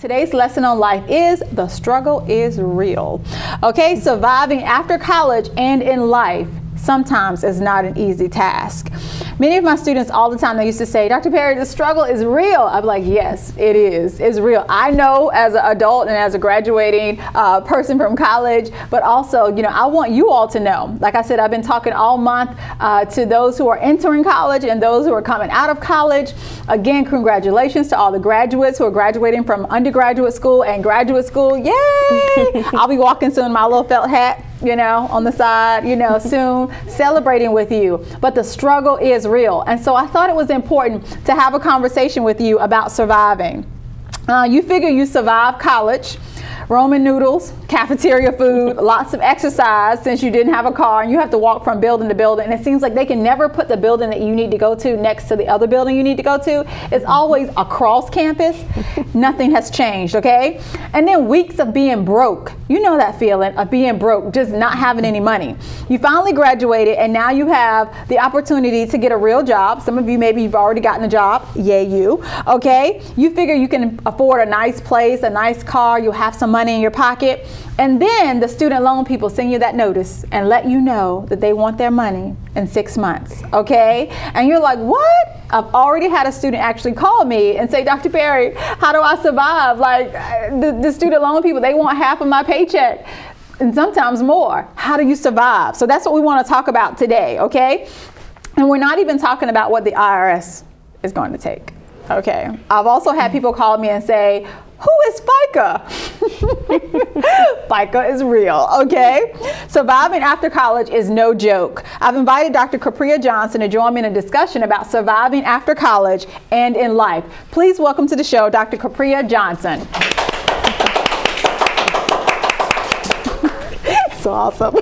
Today's lesson on life is the struggle is real. Okay, surviving after college and in life sometimes is not an easy task. Many of my students all the time, they used to say, Dr. Perry, the struggle is real. I'm like, yes, it is. It's real. I know as an adult and as a graduating person from college, but also, I want you all to know. Like I said, I've been talking all month to those who are entering college and those who are coming out of college. Again, congratulations to all the graduates who are graduating from undergraduate school and graduate school. Yay! I'll be walking soon in my little felt hat, on the side, soon, celebrating with you. But the struggle is real. And so I thought it was important to have a conversation with you about surviving. You figure you survived college, Roman noodles, cafeteria food, lots of exercise since you didn't have a car and you have to walk from building to building. And it seems like they can never put the building that you need to go to next to the other building you need to go to. It's always across campus. Nothing has changed, okay? And then weeks of being broke. You know that feeling of being broke, just not having any money. You finally graduated and now you have the opportunity to get a real job. Some of you, maybe you've already gotten a job. Yay, you. Okay? You figure you can afford a nice place, a nice car. You have some money in your pocket. And then the student loan people send you that notice and let you know that they want their money in 6 months, okay? And you're like, what? I've already had a student actually call me and say, Dr. Perry, how do I survive? Like the student loan people, they want half of my paycheck and sometimes more. How do you survive? So that's what we want to talk about today, okay? And we're not even talking about what the IRS is going to take, okay? I've also had people call me and say, who is FICA? FICA is real, okay? Surviving after college is no joke. I've invited Dr. Capriya Johnson to join me in a discussion about surviving after college and in life. Please welcome to the show, Dr. Capriya Johnson. So awesome.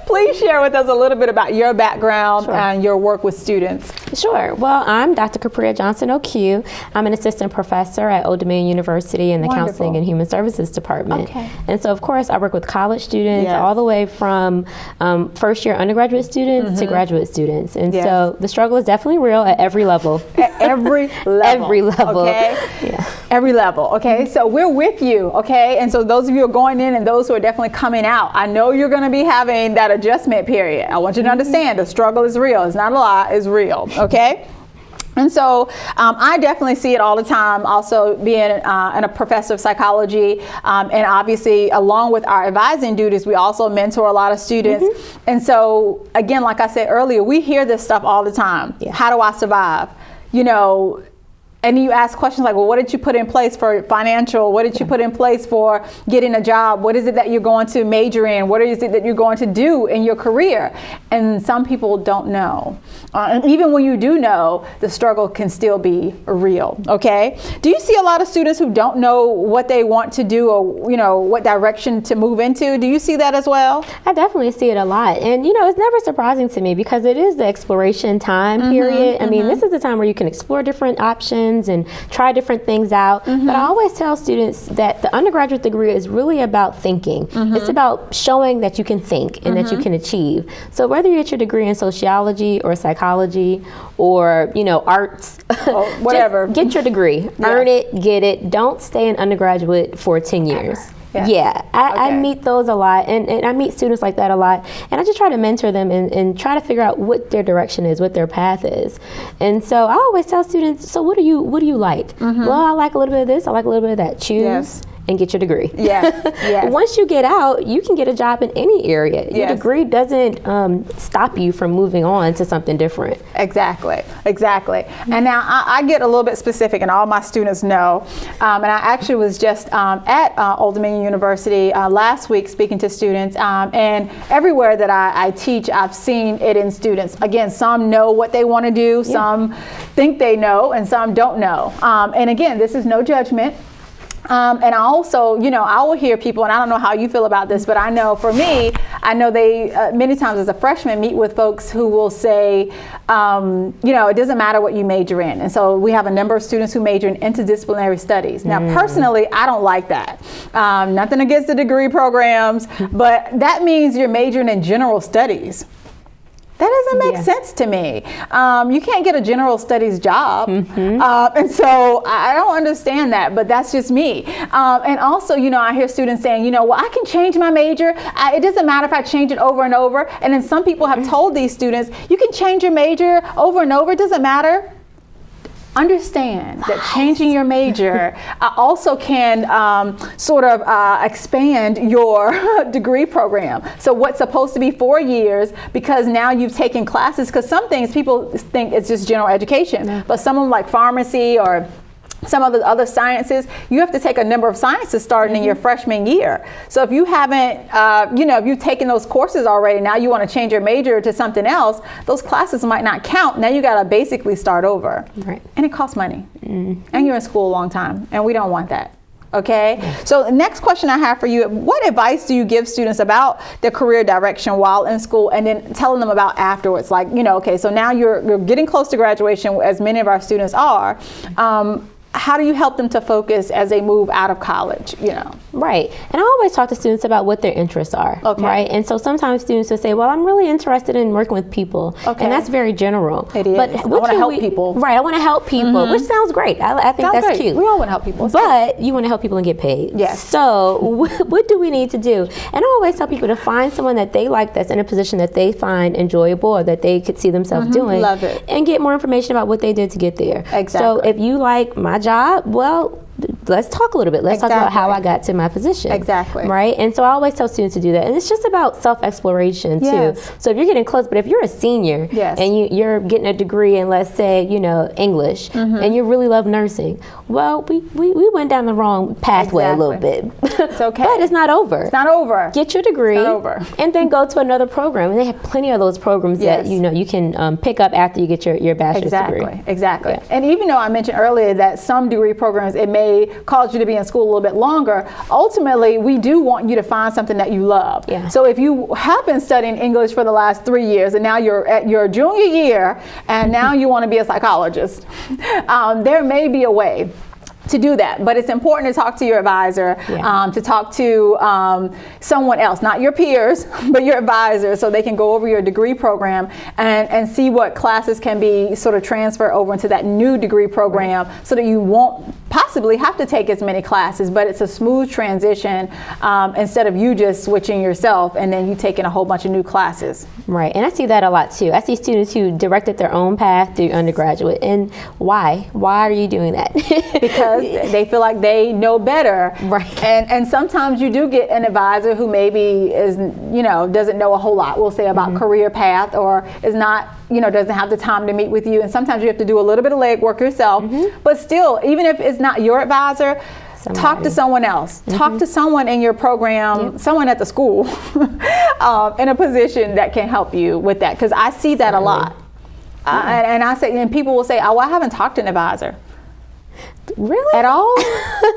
Please share with us a little bit about your background and your work with students. Sure. Well, I'm Dr. Capriya Johnson OQ. I'm an assistant professor at Old Dominion University in the Counseling and Human Services Department. Okay. And so, of course, I work with college students all the way from first-year undergraduate students to graduate students. And so the struggle is definitely real at every level. At every level. Every level. Okay. Yeah. Every level. Okay. So we're with you. Okay. And so those of you who are going in and those who are definitely coming out, I know you're going to be having that adjustment period. I want you to understand the struggle is real. It's not a lie. It's real. Okay. And so I definitely see it all the time, also being a professor of psychology. And obviously, along with our advising duties, we also mentor a lot of students. And so, again, like I said earlier, we hear this stuff all the time. Yeah. How do I survive? And you ask questions like, well, what did you put in place for financial? What did you put in place for getting a job? What is it that you're going to major in? What is it that you're going to do in your career? And some people don't know. And even when you do know, the struggle can still be real, okay? Do you see a lot of students who don't know what they want to do or, what direction to move into? Do you see that as well? I definitely see it a lot. And, it's never surprising to me because it is the exploration time period. I mean, this is the time where you can explore different options and try different things out. But I always tell students that the undergraduate degree is really about thinking. It's about showing that you can think and that you can achieve. So whether you get your degree in sociology or psychology or, arts, whatever, get your degree, earn it, get it. Don't stay an undergraduate for 10 years. I meet those a lot, and I meet students like that a lot, and I just try to mentor them and try to figure out what their direction is, what their path is. And so I always tell students, so what do you like? Well, I like a little bit of this, I like a little bit of that. Choose and get your degree. Yes. Once you get out, you can get a job in any area. Your degree doesn't stop you from moving on to something different. Exactly. And now I get a little bit specific, and all my students know. And I actually was just at Old Dominion University last week speaking to students. And everywhere that I teach, I've seen it in students. Again, some know what they want to do, some think they know, and some don't know. And again, this is no judgment. And I also, I will hear people, and I don't know how you feel about this, but I know for me, they many times as a freshman meet with folks who will say, it doesn't matter what you major in. And so we have a number of students who major in interdisciplinary studies. Now, personally, I don't like that. Nothing against the degree programs, but that means you're majoring in general studies. That doesn't make sense to me. You can't get a general studies job. And so I don't understand that, but that's just me. And also, I hear students saying, well, I can change my major. It doesn't matter if I change it over and over. And then some people have told these students, you can change your major over and over. It doesn't matter. Understand that changing your major also can expand your degree program. So what's supposed to be 4 years, because now you've taken classes, because some things people think it's just general education, but some of them like pharmacy or some of the other sciences, you have to take a number of sciences starting in your freshman year. So if you haven't, if you've taken those courses already, now you want to change your major to something else, those classes might not count. Now you got to basically start over. Right. And it costs money. And you're in school a long time, and we don't want that. Okay, so the next question I have for you, what advice do you give students about their career direction while in school, and then telling them about afterwards? Like, okay, so now you're getting close to graduation, as many of our students are. How do you help them to focus as they move out of college, Right. And I always talk to students about what their interests are. Okay. Right. And so sometimes students will say, well, I'm really interested in working with people. Okay. And that's very general. It is. But I want to help people. Right. I want to help people, which sounds great. I think that's great. cute. We all want to help people. But you want to help people and get paid. Yes. So what do we need to do? And I always tell people to find someone that they like that's in a position that they find enjoyable or that they could see themselves doing. Love it. And get more information about what they did to get there. Exactly. So if you like my job, well, let's talk a little bit. Let's talk about how I got to my position. Exactly. Right? And so I always tell students to do that. And it's just about self-exploration, too. So if you're getting close, but if you're a senior and you're getting a degree in, let's say, English, and you really love nursing, well, we went down the wrong pathway a little bit. It's okay. But it's not over. It's not over. Get your degree. It's not over. And then go to another program. And they have plenty of those programs that, you can pick up after you get your bachelor's degree. Exactly. Yeah. And even though I mentioned earlier that some degree programs, it may cause you to be in school a little bit longer, ultimately we do want you to find something that you love. Yeah. So if you have been studying English for the last 3 years and now you're at your junior year and now you want to be a psychologist, there may be a way to do that, but it's important to talk to your advisor, to talk to someone else, not your peers, but your advisor, so they can go over your degree program and see what classes can be sort of transferred over into that new degree program, so that you won't possibly have to take as many classes, but it's a smooth transition instead of you just switching yourself and then you taking a whole bunch of new classes. Right, and I see that a lot too. I see students who directed their own path through undergraduate, and why? Why are you doing that? Because they feel like they know better. Right. And sometimes you do get an advisor who maybe is, doesn't know a whole lot, we'll say, about career path, or is not, doesn't have the time to meet with you. And sometimes you have to do a little bit of legwork yourself. But still, even if it's not your advisor, talk to someone else. Talk to someone in your program, someone at the school, in a position that can help you with that. Because I see that a lot. And people will say, oh, well, I haven't talked to an advisor. Really? At all?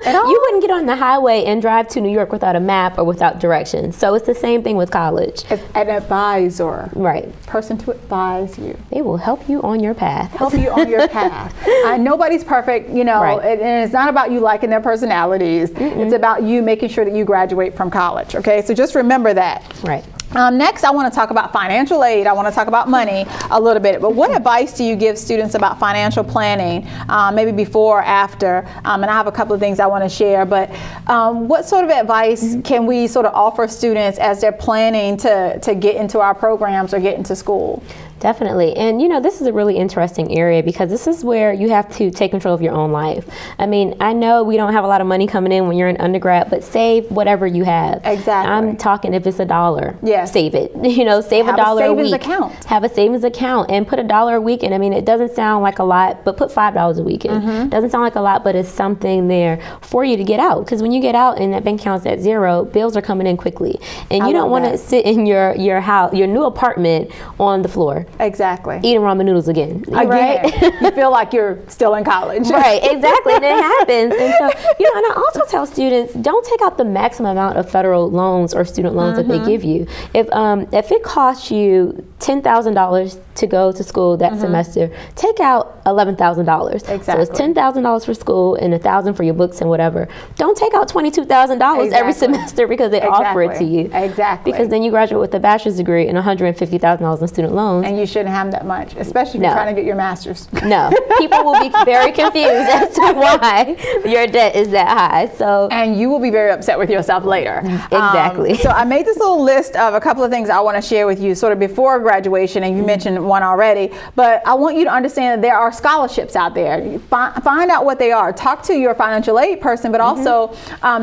At all? You wouldn't get on the highway and drive to New York without a map or without directions. So it's the same thing with college. It's an advisor. Right. Person to advise you. They will help you on your path. Help you on your path. Nobody's perfect, Right. and it's not about you liking their personalities. It's about you making sure that you graduate from college, okay? So just remember that. Right. Next, I want to talk about financial aid. I want to talk about money a little bit. But what advice do you give students about financial planning, maybe before or after? And I have a couple of things I want to share. But what sort of advice can we sort of offer students as they're planning to get into our programs or get into school? Definitely. And this is a really interesting area, because this is where you have to take control of your own life. I mean, I know we don't have a lot of money coming in when you're in undergrad, but save whatever you have. Exactly. I'm talking, if it's $1, yes, save it. Save $1 a week. Account. Have a savings account and put $1 a week in. I mean, it doesn't sound like a lot, but put $5 a week in. Doesn't sound like a lot, but it's something there for you to get out. Because when you get out and that bank account's at zero, bills are coming in quickly, and you don't want to sit in your house, your new apartment, on the floor. Exactly. Eating ramen noodles again. Right? You feel like you're still in college. Right, exactly. And it happens. And so, and I also tell students, don't take out the maximum amount of federal loans or student loans that they give you. If it costs you $10,000 to go to school that semester, take out $11,000. Exactly. So it's $10,000 for school and $1,000 for your books and whatever. Don't take out $22,000 every semester because they offer it to you. Exactly. Because then you graduate with a bachelor's degree and $150,000 in student loans. And you shouldn't have that much, especially if you're trying to get your master's. No, people will be very confused as to why your debt is that high. So, and you will be very upset with yourself later. Exactly. So I made this little list of a couple of things I want to share with you sort of before graduation, and you mentioned one already, but I want you to understand that there are scholarships out there. Find out what they are. Talk to your financial aid person, but also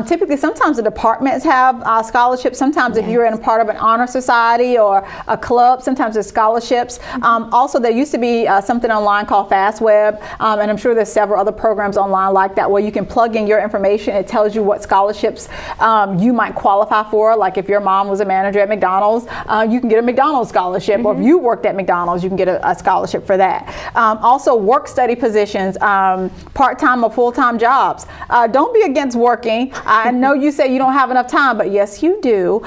typically sometimes the departments have scholarships. Sometimes if you're in a part of an honor society or a club, sometimes there's scholarships. Also, there used to be something online called FastWeb, and I'm sure there's several other programs online like that where you can plug in your information. It tells you what scholarships you might qualify for. Like if your mom was a manager at McDonald's, you can get a McDonald's scholarship, or if you worked at McDonald's, you can get a scholarship for that. Also, work-study positions, part-time or full-time jobs. Don't be against working. I know you say you don't have enough time, but yes, you do.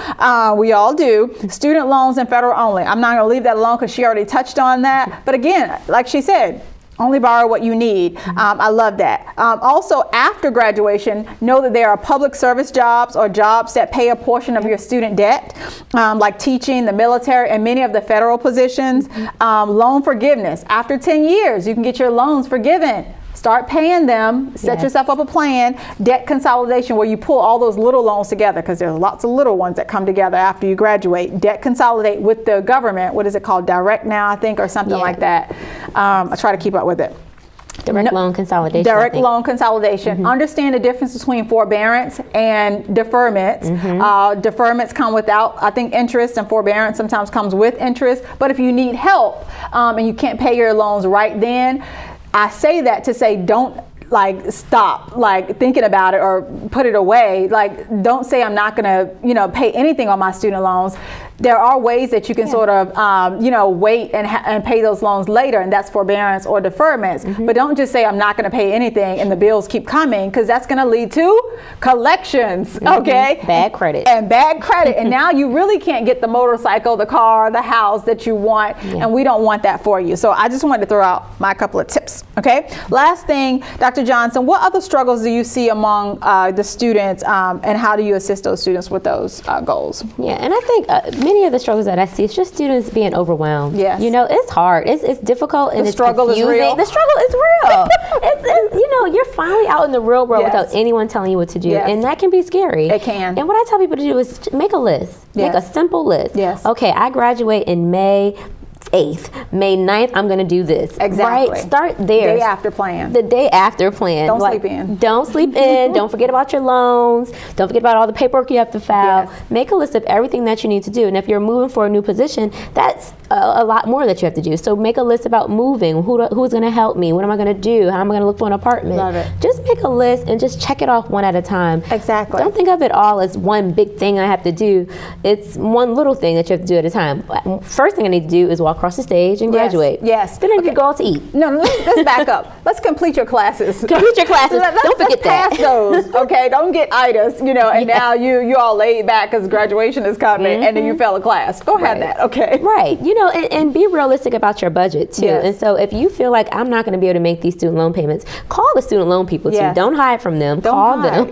We all do. Student loans and federal only. I'm not going to leave that alone because she already touched on that. But again, like she said, only borrow what you need. I love that. Also, after graduation, know that there are public service jobs or jobs that pay a portion of your student debt, like teaching, the military, and many of the federal positions. Loan forgiveness. After 10 years, you can get your loans forgiven. Start paying them, set yourself up a plan. Debt consolidation, where you pull all those little loans together, because there's lots of little ones that come together after you graduate. Debt consolidate with the government. What is it called? Direct Now, I think, or something like that. I try to keep up with it. Direct loan consolidation. Direct loan consolidation. Understand the difference between forbearance and deferments. Deferments come without, I think, interest, and forbearance sometimes comes with interest. But if you need help and you can't pay your loans right then, I say that to say don't stop thinking about it or put it away. Don't say I'm not gonna pay anything on my student loans. There are ways that you can sort of wait and pay those loans later, and that's forbearance or deferments. But don't just say I'm not going to pay anything and the bills keep coming, because that's going to lead to collections. Okay, bad credit and now you really can't get the motorcycle, the car, the house that you want, and we don't want that for you. So I just wanted to throw out my couple of tips. Okay, last thing, Dr. Johnson, what other struggles do you see among the students, and how do you assist those students with those goals? And I think many of the struggles that I see, it's just students being overwhelmed. Yes. It's hard. It's difficult, and the it's struggle confusing. is real. The struggle is real. You're finally out in the real world without anyone telling you what to do, and that can be scary. It can. And what I tell people to do is make a list. Make a simple list. Yes. Okay, I graduate in May 8th, May 9th, I'm going to do this. Exactly. Right? Start there. Day after plan. The day after plan. Don't sleep in. Don't sleep in. Don't forget about your loans. Don't forget about all the paperwork you have to file. Yes. Make a list of everything that you need to do. And if you're moving for a new position, that's a lot more that you have to do. So make a list about moving. Who's going to help me? What am I going to do? How am I going to look for an apartment? Love it. Just make a list and just check it off one at a time. Exactly. Don't think of it all as one big thing I have to do. It's one little thing that you have to do at a time. First thing I need to do is walk across the stage and graduate. Yes. Then I can go out to eat. No, let's back up. Let's complete your classes. Complete your classes. Don't forget that. Pass those, okay? Don't get itis, and now you all laid back because graduation is coming, and then you fail a class. Go have that, okay? Right. And be realistic about your budget too. Yes. And so if you feel like I'm not going to be able to make these student loan payments, call the student loan people too. Don't hide from them. Call them.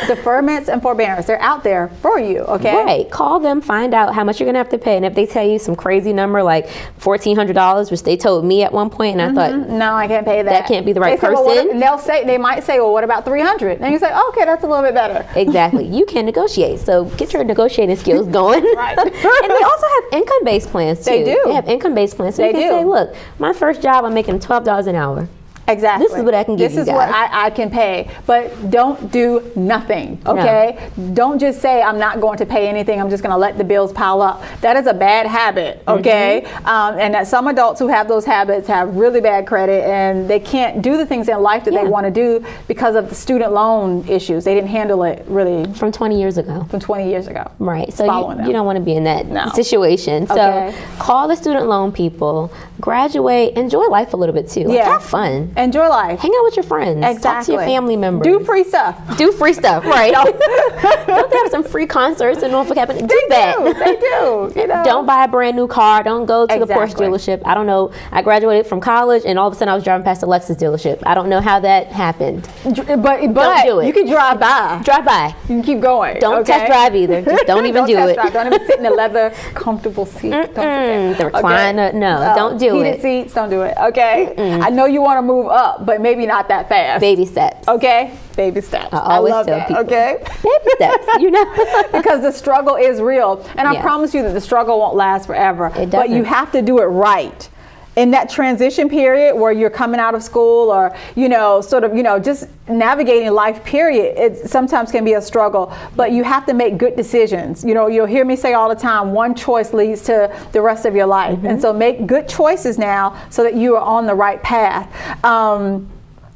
Deferments and forbearance, they're out there for you, okay? Right. Call them, find out how much you're going to have to pay. And if they tell you some crazy number like $1,400, which they told me at one point, and I thought, no, I can't pay that. That can't be the right person. Well, they might say, well, what about $300? And you say, okay, that's a little bit better. Exactly. You can negotiate. So get your negotiating skills going. Right. And they also have income-based plans too. They do. They have income-based plans. So you can say, look, my first job, I'm making $12 an hour. Exactly. This is what I can give you guys. This is what I can pay. But don't do nothing, okay? No. Don't just say, I'm not going to pay anything. I'm just going to let the bills pile up. That is a bad habit, okay? And that some adults who have those habits have really bad credit, and they can't do the things in life that they want to do because of the student loan issues. They didn't handle it really. From 20 years ago. From 20 years ago. Right. So you don't want to be in that situation. So okay. Call the student loan people, graduate, enjoy life a little bit too. Have fun. Enjoy life. Hang out with your friends. Exactly. Talk to your family members. Do free stuff. Do free stuff, right? Don't they have some free concerts in Norfolk Avenue? Do that. They do. You know? Don't buy a brand new car. Don't go to the Porsche dealership. I don't know. I graduated from college and all of a sudden I was driving past the Lexus dealership. I don't know how that happened. But don't do it. You can drive by. Drive by. You can keep going. Don't test drive either. Just don't even do it. Drive. Don't even sit in a leather comfortable seat. The recliner, no, don't do heated seats, don't do it. Okay. I know you want to move up, but maybe not that fast. Baby steps. Okay. Baby steps. I always love tell that. people. Okay. Baby steps. You know. Because the struggle is real, and I promise you that the struggle won't last forever. It doesn't. But you have to do it right. In that transition period where you're coming out of school or, just navigating life period, it sometimes can be a struggle, but you have to make good decisions. You'll hear me say all the time, one choice leads to the rest of your life. And so make good choices now so that you are on the right path.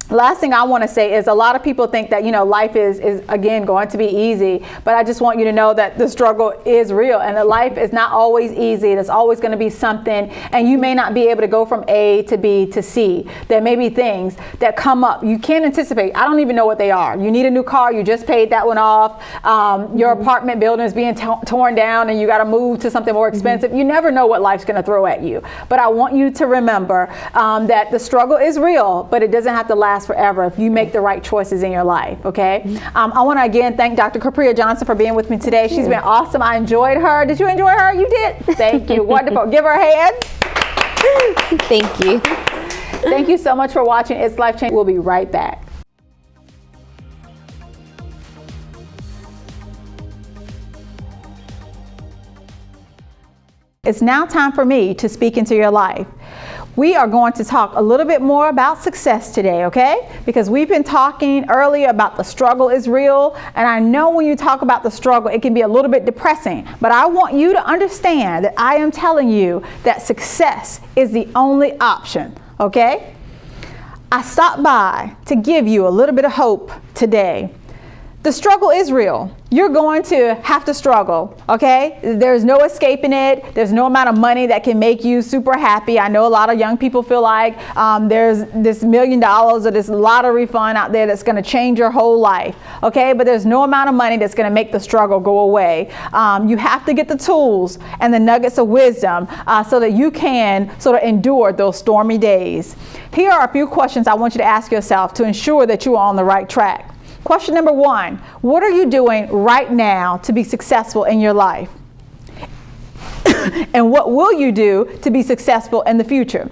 Last thing I want to say is a lot of people think that, life is again going to be easy, but I just want you to know that the struggle is real and that life is not always easy. There's always going to be something, and you may not be able to go from A to B to C. There may be things that come up. You can't anticipate. I don't even know what they are. You need a new car. You just paid that one off. Your apartment building is being torn down and you got to move to something more expensive. You never know what life's going to throw at you. But I want you to remember that the struggle is real, but it doesn't have to last forever if you make the right choices in your life, okay? I want to again thank Dr. Capria Johnson for being with me today. She's been awesome. I enjoyed her. Did you enjoy her? You did? Thank you. Wonderful. Give her a hand. Thank you. Thank you so much for watching It's Life Changing. We'll be right back. It's now time for me to speak into your life. We are going to talk a little bit more about success today, okay? Because we've been talking earlier about the struggle is real, and I know when you talk about the struggle, it can be a little bit depressing, but I want you to understand that I am telling you that success is the only option, okay? I stopped by to give you a little bit of hope today. The struggle is real. You're going to have to struggle, okay? There's no escaping it. There's no amount of money that can make you super happy. I know a lot of young people feel like there's this $1 million or this lottery fund out there that's going to change your whole life, okay? But there's no amount of money that's going to make the struggle go away. You have to get the tools and the nuggets of wisdom so that you can sort of endure those stormy days. Here are a few questions I want you to ask yourself to ensure that you are on the right track. Question number 1, what are you doing right now to be successful in your life? And what will you do to be successful in the future?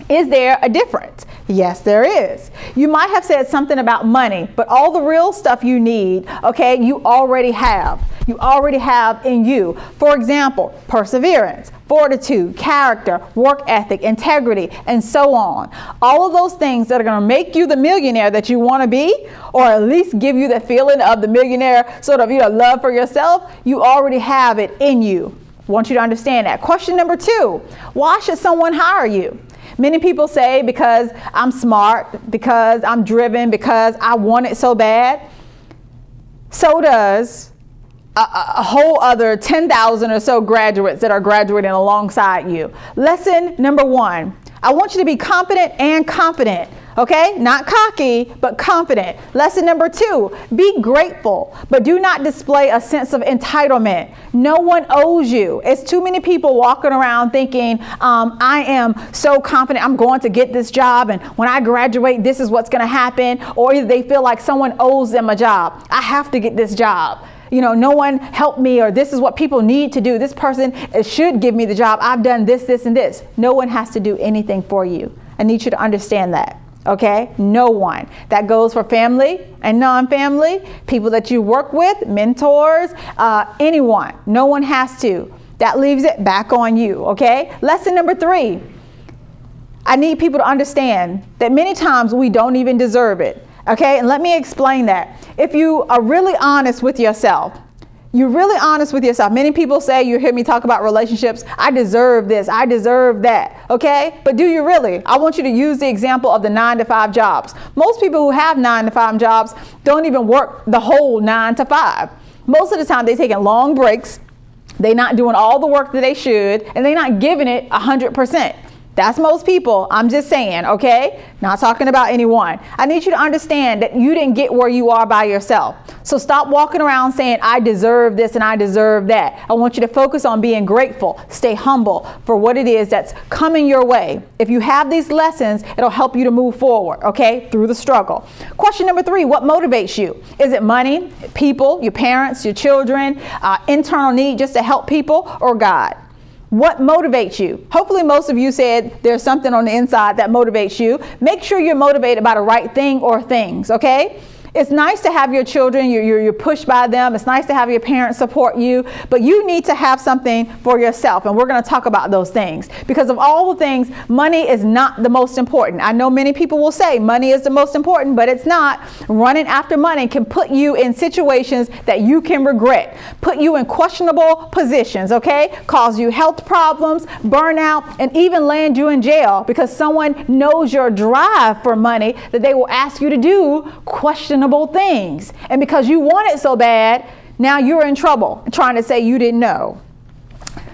Is there a difference? Yes, there is. You might have said something about money, but all the real stuff you need, okay, you already have. You already have in you. For example, perseverance, fortitude, character, work ethic, integrity, and so on. All of those things that are going to make you the millionaire that you want to be, or at least give you the feeling of the millionaire sort of, love for yourself, you already have it in you. I want you to understand that. Question number 2, why should someone hire you? Many people say because I'm smart, because I'm driven, because I want it so bad. So does a whole other 10,000 or so graduates that are graduating alongside you. Lesson number 1, I want you to be competent and confident. Okay, not cocky, but confident. Lesson number 2, be grateful, but do not display a sense of entitlement. No one owes you. It's too many people walking around thinking, I am so confident I'm going to get this job, and when I graduate, this is what's going to happen. Or either they feel like someone owes them a job. I have to get this job. No one helped me, or this is what people need to do. This person should give me the job. I've done this, this, and this. No one has to do anything for you. I need you to understand that. Okay? No one. That goes for family and non-family, people that you work with, mentors, anyone. No one has to. That leaves it back on you. Okay? Lesson number 3. I need people to understand that many times we don't even deserve it. Okay? And let me explain that. If you are really honest with yourself, you're really honest with yourself. Many people say, you hear me talk about relationships, I deserve this, I deserve that, okay? But do you really? I want you to use the example of the 9-to-5 jobs. Most people who have 9-to-5 jobs don't even work the whole 9 to 5. Most of the time they're taking long breaks, they're not doing all the work that they should, and they're not giving it 100%. That's most people. I'm just saying, okay? Not talking about anyone. I need you to understand that you didn't get where you are by yourself. So stop walking around saying, I deserve this and I deserve that. I want you to focus on being grateful. Stay humble for what it is that's coming your way. If you have these lessons, it'll help you to move forward, okay, through the struggle. Question number 3, what motivates you? Is it money, people, your parents, your children, internal need just to help people, or God? What motivates you? Hopefully most of you said there's something on the inside that motivates you. Make sure you're motivated by the right thing or things, okay? It's nice to have your children, you're pushed by them. It's nice to have your parents support you, but you need to have something for yourself. And we're going to talk about those things. Because of all the things, money is not the most important. I know many people will say money is the most important, but it's not. Running after money can put you in situations that you can regret, put you in questionable positions, okay? Cause you health problems, burnout, and even land you in jail because someone knows your drive for money that they will ask you to do questionable things. And because you want it so bad, now you're in trouble trying to say you didn't know.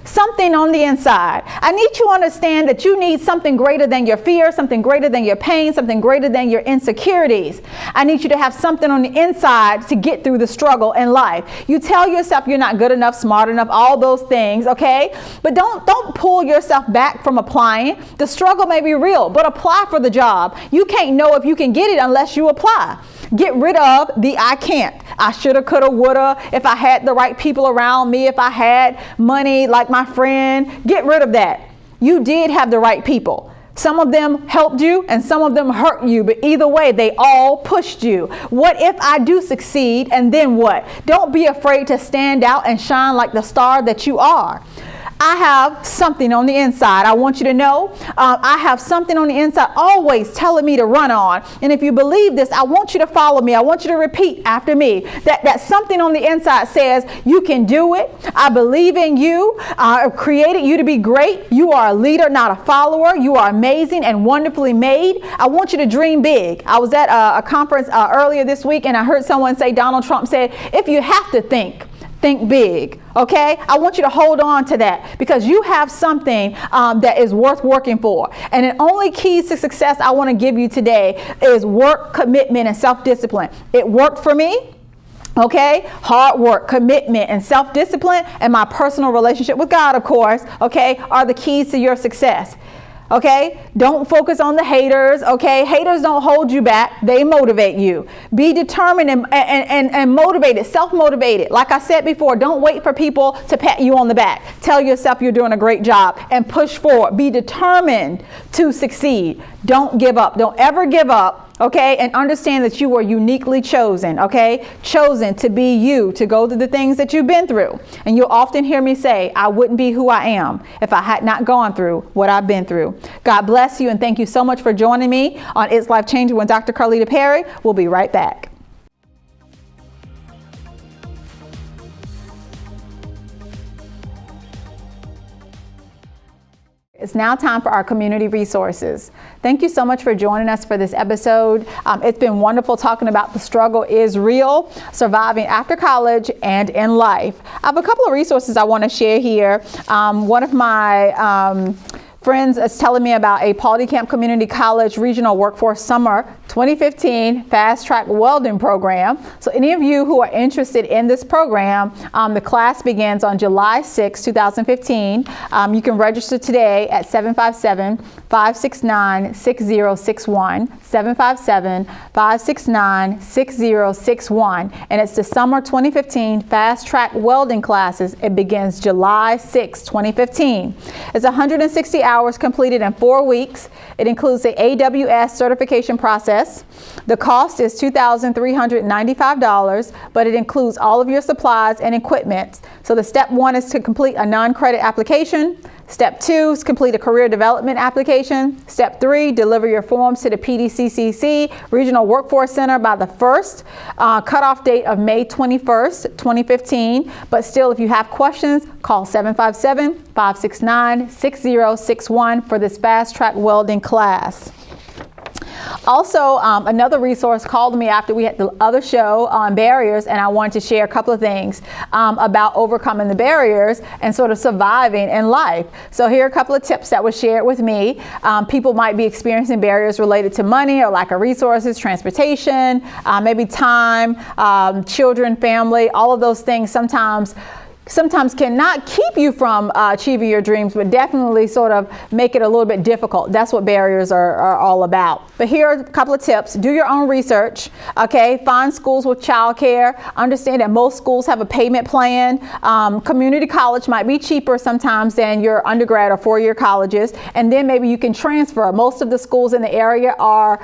Something on the inside. I need you to understand that you need something greater than your fear, something greater than your pain, something greater than your insecurities. I need you to have something on the inside to get through the struggle in life. You tell yourself you're not good enough, smart enough, all those things, okay? But don't pull yourself back from applying. The struggle may be real, but apply for the job. You can't know if you can get it unless you apply. Get rid of the I can't. I shoulda, coulda, woulda. If I had the right people around me, if I had money like my friend, get rid of that. You did have the right people. Some of them helped you and some of them hurt you, but either way, they all pushed you. What if I do succeed and then what? Don't be afraid to stand out and shine like the star that you are. I have something on the inside. I want you to know I have something on the inside always telling me to run on. And if you believe this, I want you to follow me. I want you to repeat after me. That something on the inside says you can do it. I believe in you. I've created you to be great. You are a leader, not a follower. You are amazing and wonderfully made. I want you to dream big. I was at a conference earlier this week and I heard someone say, Donald Trump said, if you have to think big. Okay, I want you to hold on to that because you have something that is worth working for. And the only keys to success I want to give you today is work, commitment, and self-discipline. It worked for me. Okay, hard work, commitment, and self-discipline, and my personal relationship with God, of course, okay, are the keys to your success. Okay, don't focus on the haters. Okay, haters don't hold you back. They motivate you. Be determined and motivated, self-motivated. Like I said before, don't wait for people to pat you on the back. Tell yourself you're doing a great job and push forward. Be determined to succeed. Don't give up. Don't ever give up. Okay, and understand that you were uniquely chosen, okay? Chosen to be you, to go through the things that you've been through. And you'll often hear me say, I wouldn't be who I am if I had not gone through what I've been through. God bless you, and thank you so much for joining me on It's Life Changing with Dr. Carlita Perry. We'll be right back. It's now time for our community resources. Thank you so much for joining us for this episode. It's been wonderful talking about the struggle is real, surviving after college and in life. I have a couple of resources I want to share here. One of my friends is telling me about a Paul D. Camp Community College Regional Workforce Summer 2015 Fast Track Welding Program. So any of you who are interested in this program, the class begins on July 6, 2015. You can register today at 757-569-6061, 757-569-6061. And it's the Summer 2015 Fast Track Welding classes. It begins July 6, 2015. It's 160 hours completed in 4 weeks. It includes the AWS certification process. The cost is $2,395, but it includes all of your supplies and equipment. So the step 1 is to complete a non-credit application. Step 2 is complete a career development application. Step 3, deliver your forms to the PDCCC Regional Workforce Center by the first cutoff date of May 21st, 2015. But still, if you have questions, call 757-569-6061 for this fast track welding class. Also, another resource called me after we had the other show on barriers, and I wanted to share a couple of things about overcoming the barriers and sort of surviving in life. So here are a couple of tips that were shared with me. People might be experiencing barriers related to money or lack of resources, transportation, maybe time, children, family, all of those things sometimes cannot keep you from achieving your dreams, but definitely sort of make it a little bit difficult. That's what barriers are all about. But here are a couple of tips. Do your own research, okay? Find schools with childcare. Understand that most schools have a payment plan. Community college might be cheaper sometimes than your undergrad or four-year colleges, and then maybe you can transfer. Most of the schools in the area are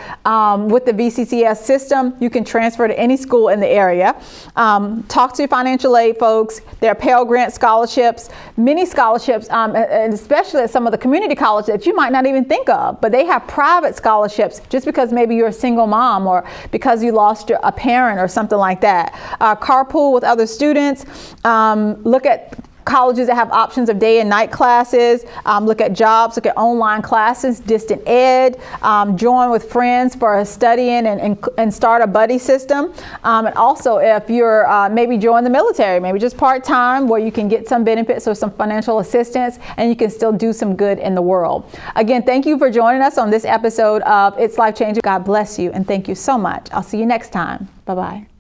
with the VCCS system. You can transfer to any school in the area. Talk to financial aid folks. There are Pell Grant scholarships, many scholarships, and especially at some of the community colleges that you might not even think of, but they have private scholarships just because maybe you're a single mom or because you lost a parent or something like that. Carpool with other students. Look at colleges that have options of day and night classes. Look at jobs, look at online classes, distant ed, join with friends for studying and start a buddy system. And also if you're maybe join the military, maybe just part-time where you can get some benefits or some financial assistance and you can still do some good in the world. Again, thank you for joining us on this episode of It's Life Changing. God bless you and thank you so much. I'll see you next time. Bye-bye.